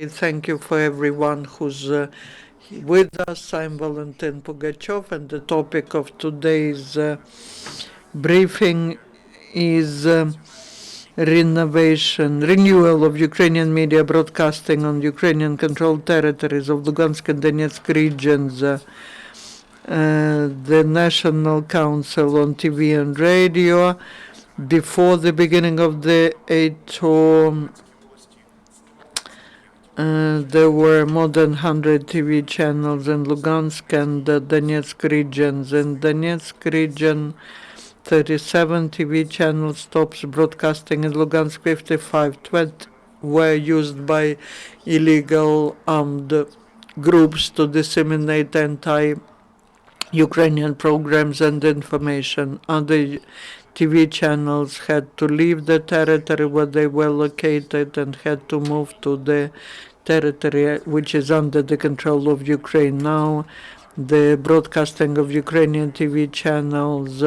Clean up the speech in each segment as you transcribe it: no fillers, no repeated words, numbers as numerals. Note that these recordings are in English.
Thank you for everyone who's with us. I'm Valentin Pugachev, and the topic of today's briefing is renewal of Ukrainian media broadcasting on Ukrainian-controlled territories of Luhansk and Donetsk regions. The National Council on TV and Radio, before the beginning of the 8-12, there were more than 100 TV channels in Lugansk and Donetsk regions. In Donetsk region, 37 TV channels stopped broadcasting. In Lugansk, 55 20 were used by illegal armed groups to disseminate anti-Ukrainian programs and information. Other TV channels had to leave the territory where they were located and had to move to the territory which is under the control of Ukraine. Now the broadcasting of Ukrainian TV channels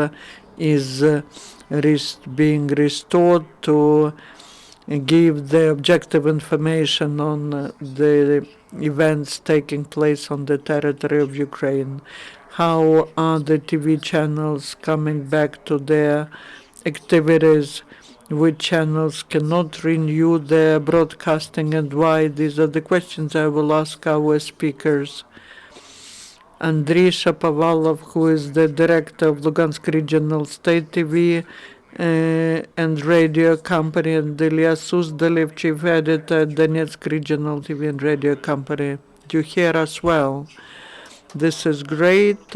is being restored to give the objective information on the events taking place on the territory of Ukraine. How are the TV channels coming back to their activities? Which channels cannot renew their broadcasting and why? These are the questions I will ask our speakers. Andriy Shapovalov, who is the director of Lugansk Regional State TV and Radio Company, and Illya Suzdaliev, chief editor at Donetsk Regional TV and Radio Company. Do you hear us well? This is great.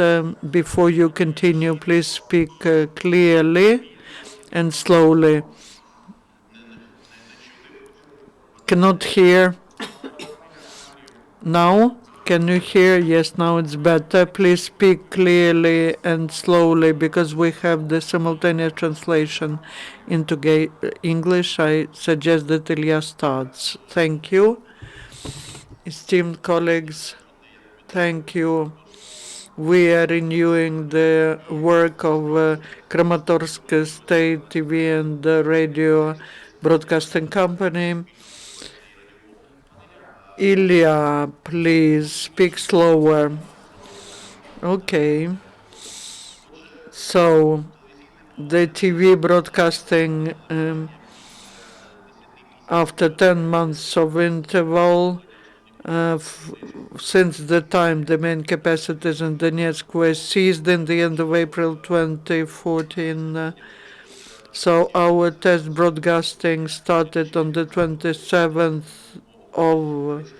Before you continue, please speak clearly and slowly. Cannot hear. Now? Can you hear? Yes, now it's better. Please speak clearly and slowly because we have the simultaneous translation into English. I suggest that Illya starts. Thank you. Esteemed colleagues, thank you. We are renewing the work of Kramatorsk State TV and Radio Broadcasting Company. Illya, please speak slower. Okay. So, the TV broadcasting after 10 months of interval, since the time the main capacities in Donetsk were seized in the end of April 2014. So our test broadcasting started on the 27th of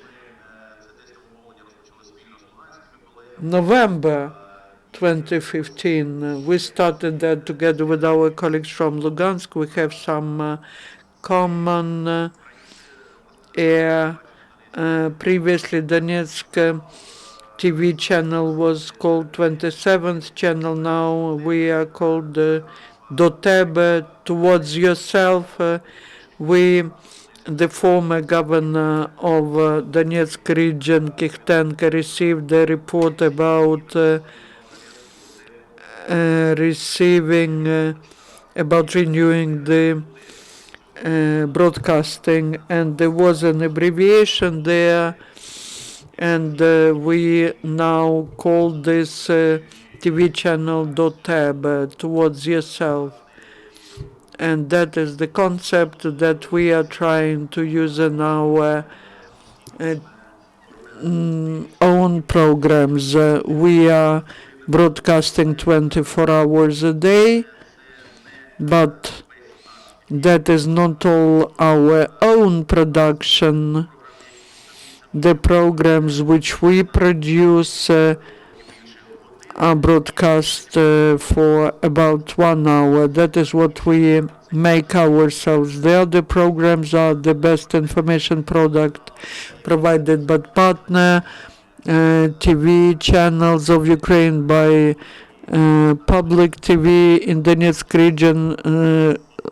November 2015. We started that together with our colleagues from Lugansk. We have some common air. Previously, Donetsk TV channel was called 27th channel. Now we are called Doteb, Towards Yourself. The former governor of Donetsk region, Kikhtenko, received a report about renewing the broadcasting, and there was an abbreviation there, and we now call this TV channel Doteb, Towards Yourself. And that is the concept that we are trying to use in our own programs. We are broadcasting 24 hours a day, but that is not all our own production. The programs which we produce are broadcast for about 1 hour. That is what we make ourselves. The other programs are the best information product provided by partner TV channels of Ukraine, by public TV in Donetsk region,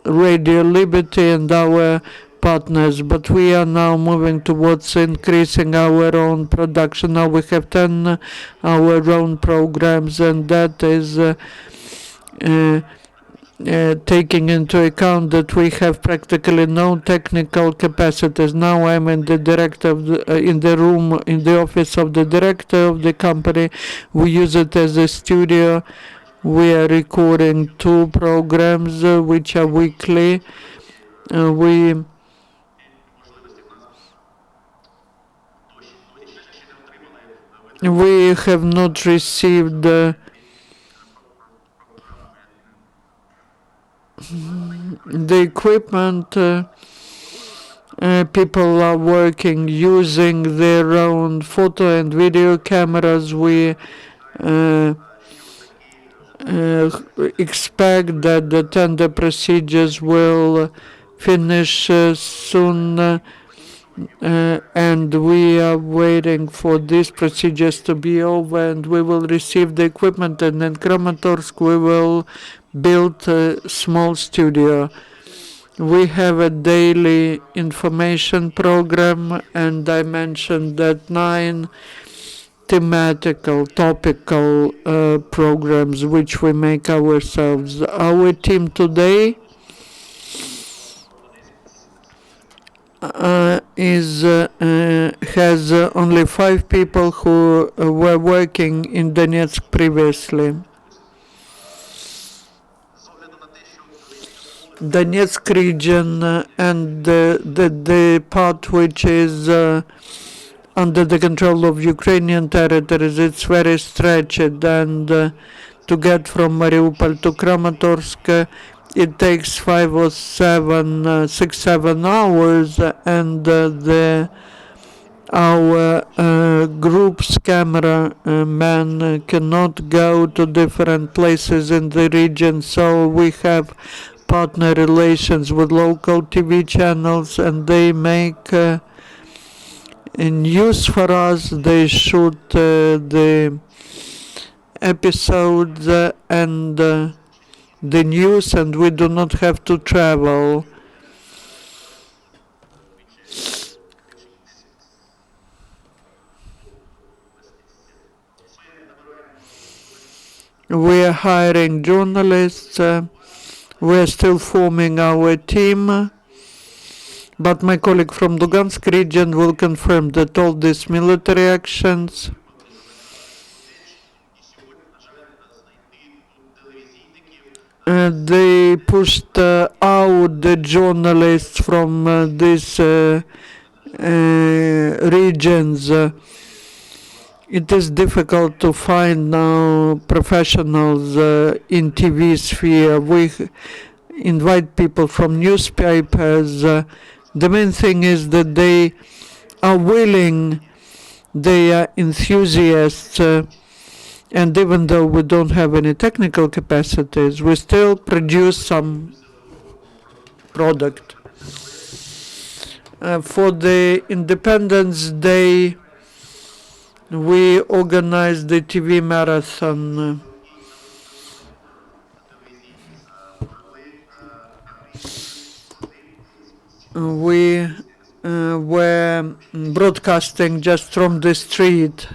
Radio Liberty, and our partners. But we are now moving towards increasing our own production. Now we have 10 our own programs, and that is taking into account that we have practically no technical capacities. Now I'm in the director of in the room in the office of the director of the company. We use it as a studio. We are recording 2 programs which are weekly. We have not received the equipment. People are working using their own photo and video cameras. We expect that the tender procedures will finish soon, and we are waiting for these procedures to be over, and we will receive the equipment, and in Kramatorsk we will build a small studio. We have a daily information program, and I mentioned that 9 thematical, topical programs which we make ourselves. Our team today has only 5 people who were working in Donetsk previously. Donetsk region and the part which is under the control of Ukrainian territories, it's very stretched, and to get from Mariupol to Kramatorsk, it takes 5 or 7, 6, 7 hours, and our group's camera man cannot go to different places in the region, so we have partner relations with local TV channels, and they make news for us. They shoot the episodes and the news, and we do not have to travel. We are hiring journalists. We are still forming our team. But my colleague from Luhansk region will confirm that all these military actions they pushed out the journalists from these regions. It is difficult to find now professionals in TV sphere. We invite people from newspapers. The main thing is that they are willing, they are enthusiasts, and even though we don't have any technical capacities, we still produce some product. For the Independence Day, we organized the TV marathon. We were broadcasting just from the street.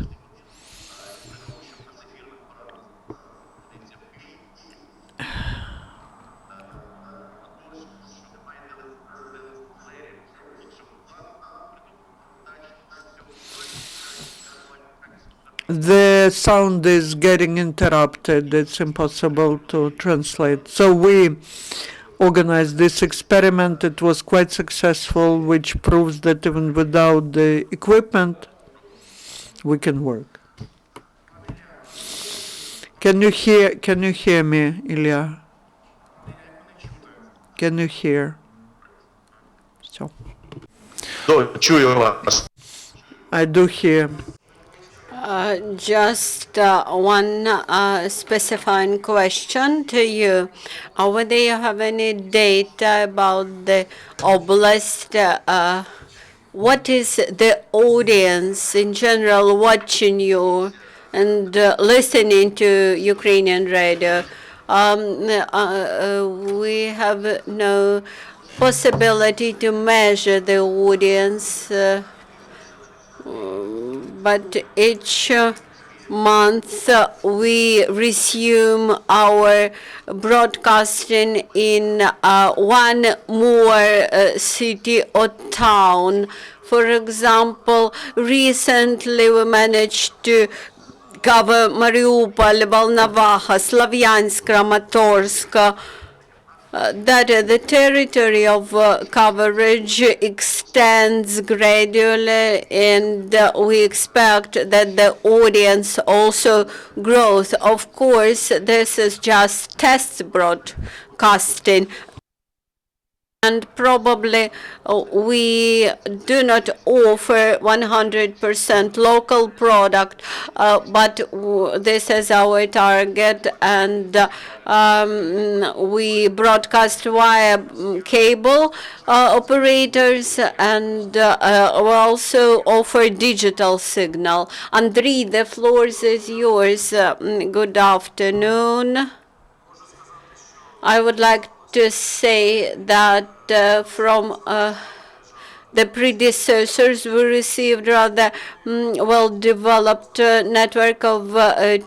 The sound is getting interrupted. It's impossible to translate. So we organized this experiment. It was quite successful, which proves that even without the equipment, we can work. Can you hear me, Ilya? Can you hear? So. I do hear. Just one specifying question to you. Whether you have any data about the oblast, what is the audience in general watching you and listening to Ukrainian radio? We have no possibility to measure the audience, but each month, we resume our broadcasting in one more city or town. For example, recently we managed to cover Mariupol, Volnovakha, Slavyansk, Kramatorsk. That the territory of coverage extends gradually, and we expect that the audience also grows. Of course, this is just test broadcasting, and probably we do not offer 100% local product, but this is our target, and we broadcast via cable operators, and we also offer digital signal. Andriy, the floor is yours. Good afternoon. I would like to say that from the predecessors, we received rather well-developed network of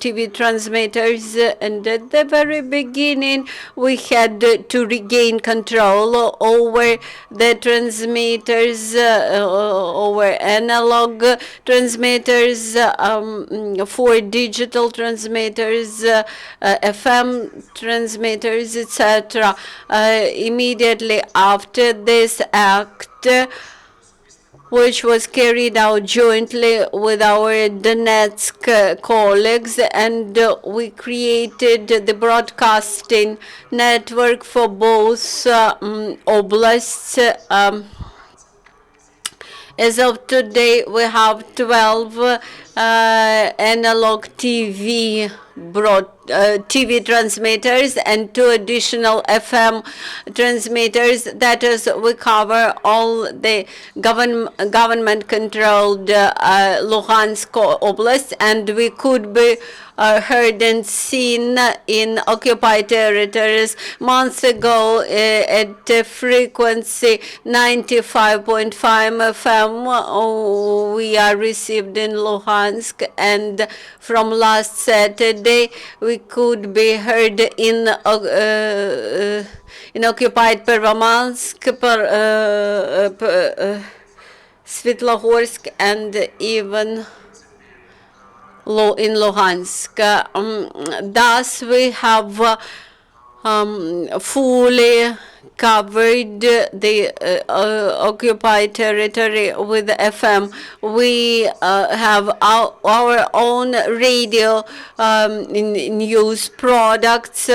TV transmitters, and at the very beginning we had to regain control over the transmitters, over analog transmitters, for digital transmitters, FM transmitters, etc. Immediately after this act, which was carried out jointly with our Donetsk colleagues, and we created the broadcasting network for both oblasts. As of today, we have 12 analog TV TV transmitters and 2 additional FM transmitters. That is, we cover all the government-controlled Luhansk Oblast, and we could be heard and seen in occupied territories. Months ago, at the frequency 95.5 FM, we are received in Luhansk, and from last Saturday, we could be heard in occupied Pervomansk, Svetlohorsk, and even in Luhansk. Thus, we have fully covered the occupied territory with FM. We have our own radio news products.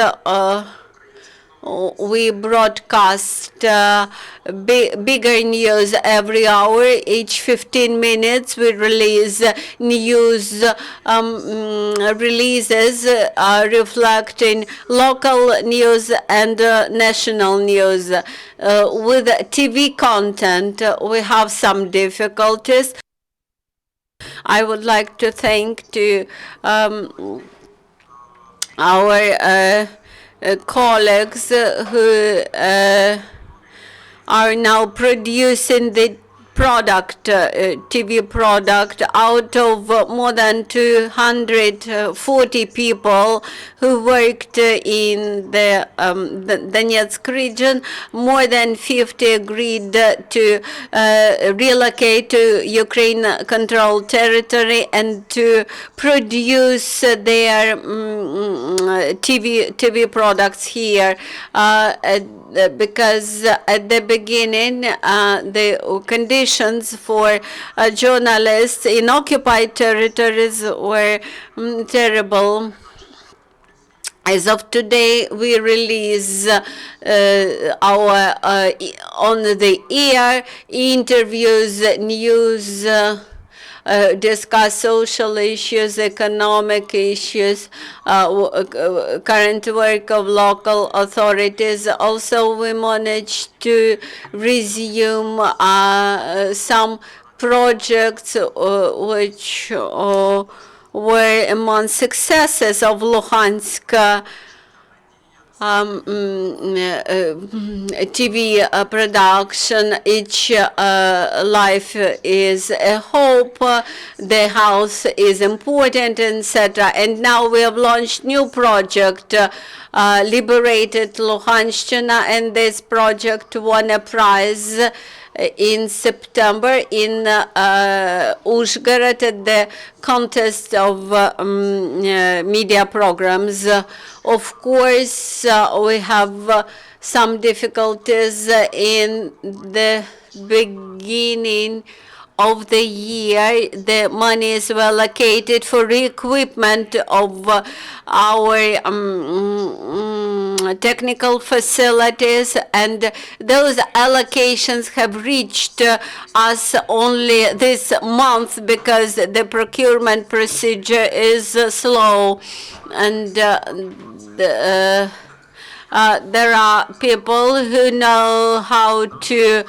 We broadcast bigger news every hour. Each 15 minutes, we release news releases reflecting local news and national news. With TV content, we have some difficulties. I would like to thank our colleagues who are now producing the product, TV product, out of more than 240 people who worked in the Donetsk region. More than 50 agreed to relocate to Ukraine-controlled territory and to produce their TV products here. Because at the beginning, the conditions for journalists in occupied territories were terrible. As of today, we release our on the air interviews, news, discuss social issues, economic issues, current work of local authorities. Also, we managed to resume some projects which were among successes of Luhansk. TV production. Each life is a hope. The house is important, etc. And now we have launched new project, Liberated Luhanshchina, and this project won a prize in September in Uzhgorod at the contest of media programs. Of course, we have some difficulties in the beginning of the year. The money is well allocated for re-equipment of our technical facilities, and those allocations have reached us only this month because the procurement procedure is slow, and there are people who know how to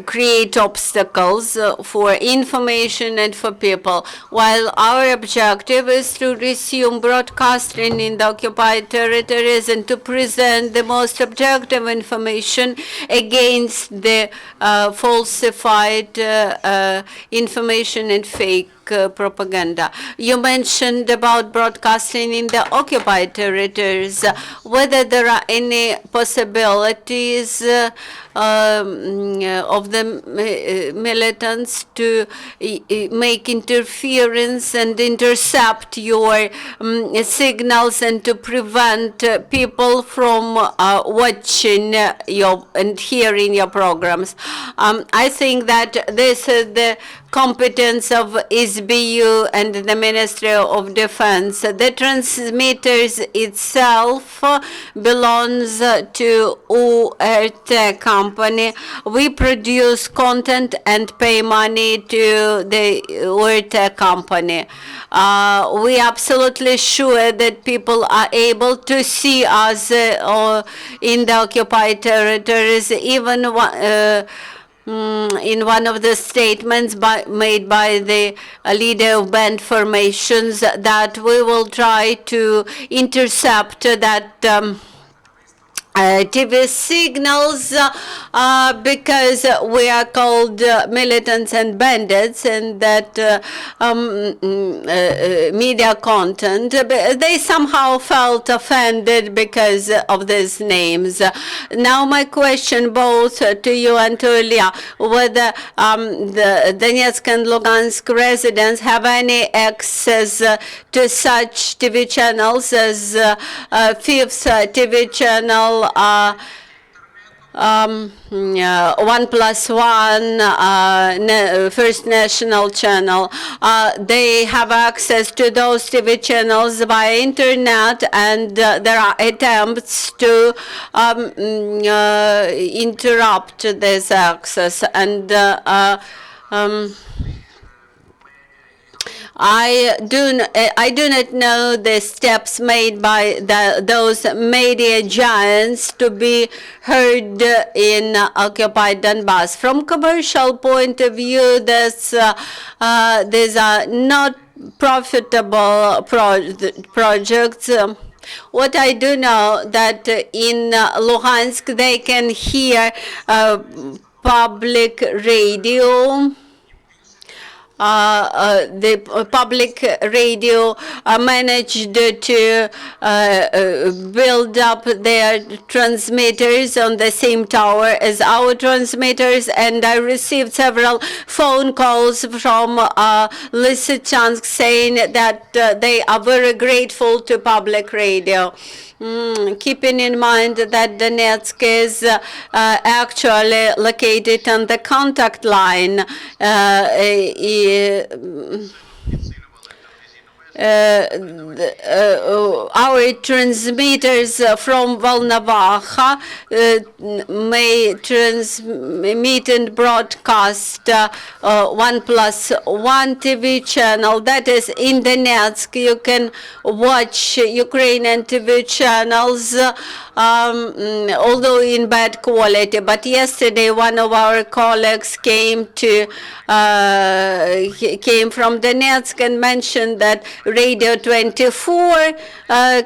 create obstacles for information and for people, while our objective is to resume broadcasting in the occupied territories and to present the most objective information against the falsified information and fake propaganda. You mentioned about broadcasting in the occupied territories, whether there are any possibilities of the militants to make interference and intercept your signals and to prevent people from watching your and hearing your programs. I think that this is the competence of SBU and the Ministry of Defense. The transmitters itself belongs to URT company. We produce content and pay money to the URT company. We are absolutely sure that people are able to see us in the occupied territories, even in one of the statements made by the leader of band formations, that we will try to intercept that TV signals because we are called militants and bandits, and that media content, they somehow felt offended because of these names. Now my question both to you and to Ilya, whether the Donetsk and Luhansk residents have any access to such TV channels as Fifth TV channel, 1+1, First National Channel. They have access to those TV channels via internet, and there are attempts to interrupt this access. And I do not know the steps made by those media giants to be heard in occupied Donbass. From commercial point of view, these are not profitable projects. What I do know that in Luhansk they can hear public radio. The public radio managed to build up their transmitters on the same tower as our transmitters, and I received several phone calls from Lysychansk saying that they are very grateful to public radio. Keeping in mind that Donetsk is actually located on the contact line, our transmitters from Volnovakha may transmit and broadcast 1+1 TV channel. That is in Donetsk. You can watch Ukrainian TV channels, although in bad quality. But yesterday, one of our colleagues came from Donetsk and mentioned that Radio 24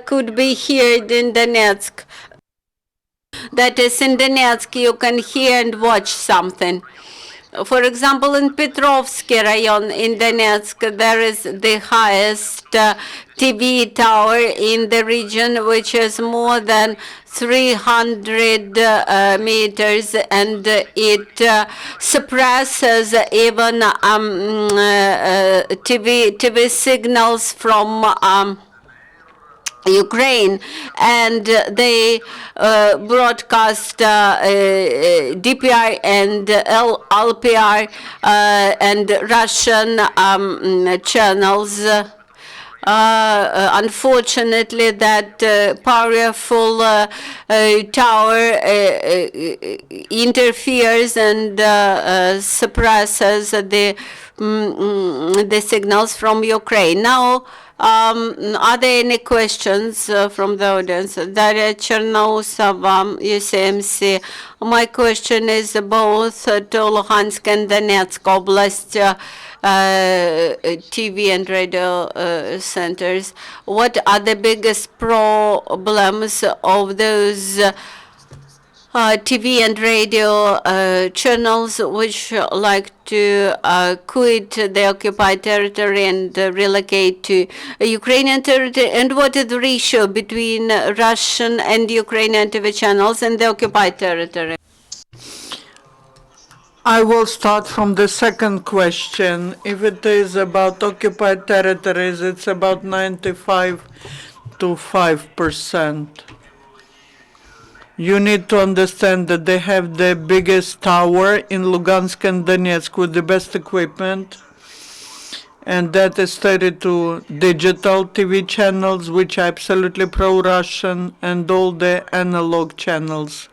could be heard in Donetsk. That is, in Donetsk, you can hear and watch something. For example, in Petrovsky Rayon in Donetsk, there is the highest TV tower in the region, which is more than 300 meters, and it suppresses even TV signals from Ukraine, and they broadcast DPR and LPR and Russian channels. Unfortunately, that powerful tower interferes and suppresses the signals from Ukraine. Now, are there any questions from the audience? Daria Chernousova, UCMC. My question is both to Luhansk and Donetsk Oblast TV and radio centers. What are the biggest problems of those TV and radio channels which like to quit the occupied territory and relocate to Ukrainian territory? And what is the ratio between Russian and Ukrainian TV channels and the occupied territory? I will start from the second question. If it is about occupied territories, it's about 95 to 5%. You need to understand that they have the biggest tower in Lugansk and Donetsk with the best equipment, and that is 32 digital TV channels, which are absolutely pro-Russian, and all the analog channels,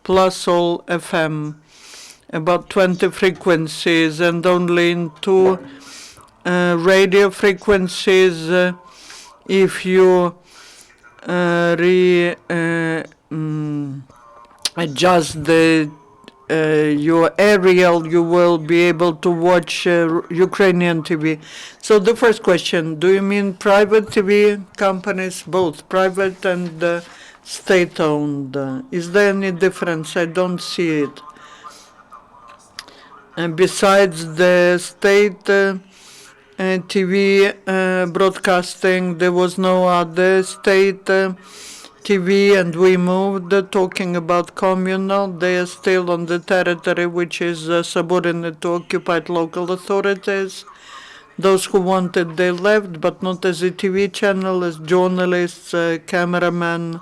plus all FM, about 20 frequencies, and only in 2 radio frequencies, if you adjust your aerial, you will be able to watch Ukrainian TV. So the first question, do you mean private TV companies, both private and state-owned? Is there any difference? I don't see it. And besides the state TV broadcasting, there was no other state TV, and we moved. Talking about communal, they are still on the territory which is subordinate to occupied local authorities. Those who wanted, they left, but not as a TV channel, as journalists, cameramen,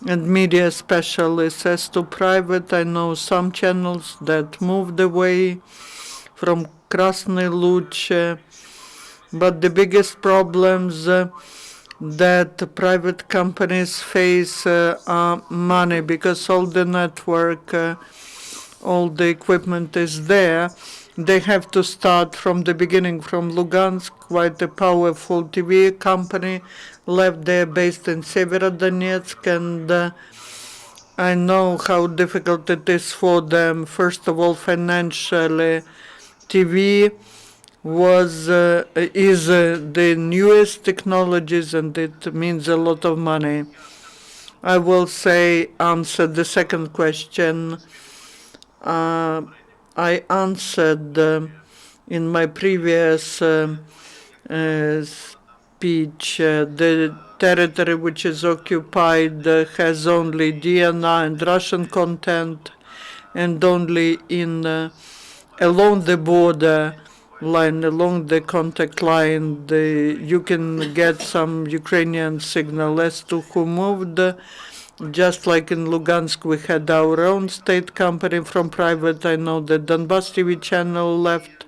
and media specialists. As to private, I know some channels that moved away from Krasny Luch, but the biggest problems that private companies face are money, because all the network, all the equipment is there. They have to start from the beginning, from Lugansk. Quite a powerful TV company left there, based in Severodonetsk, and I know how difficult it is for them. First of all, financially, TV is the newest technologies, and it means a lot of money. I will answer the second question. I answered in my previous speech. The territory which is occupied has only DNR and Russian content, and only along the border line, along the contact line, you can get some Ukrainian signal. As to who moved, just like in Lugansk, we had our own state company. From private, I know the Donbas TV channel left,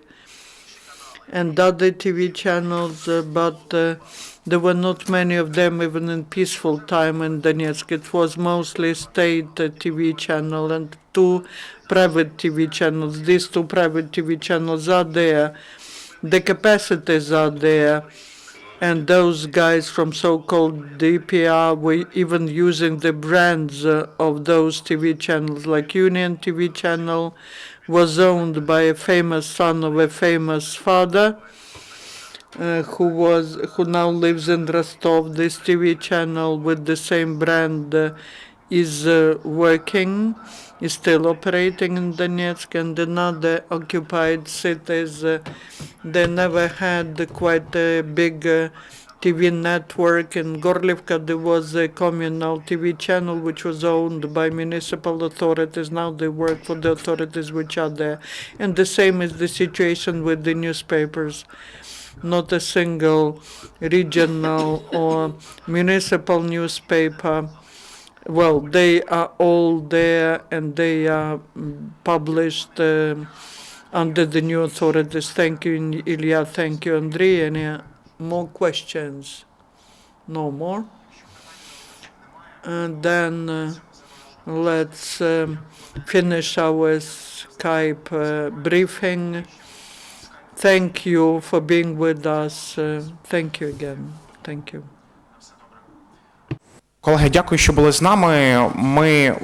and other TV channels, but there were not many of them even in peaceful time in Donetsk. It was mostly state TV channel and 2 private TV channels. These 2 private TV channels are there. The capacities are there. And those guys from so-called DPR were even using the brands of those TV channels, like Union TV channel was owned by a famous son of a famous father, who now lives in Rostov. This TV channel with the same brand is working, is still operating in Donetsk and in other occupied cities. They never had quite a big TV network. In Gorlivka there was a communal TV channel which was owned by municipal authorities. Now they work for the authorities which are there. And the same is the situation with the newspapers. Not a single regional or municipal newspaper. Well, they are all there and they are published under the new authorities. Thank you, Ilya. Thank you, Andriy. Any more questions? No more? And then let's finish our Skype briefing. Thank you for being with us. Thank you again. Thank you. Колеги, дякую, що були з нами. Ми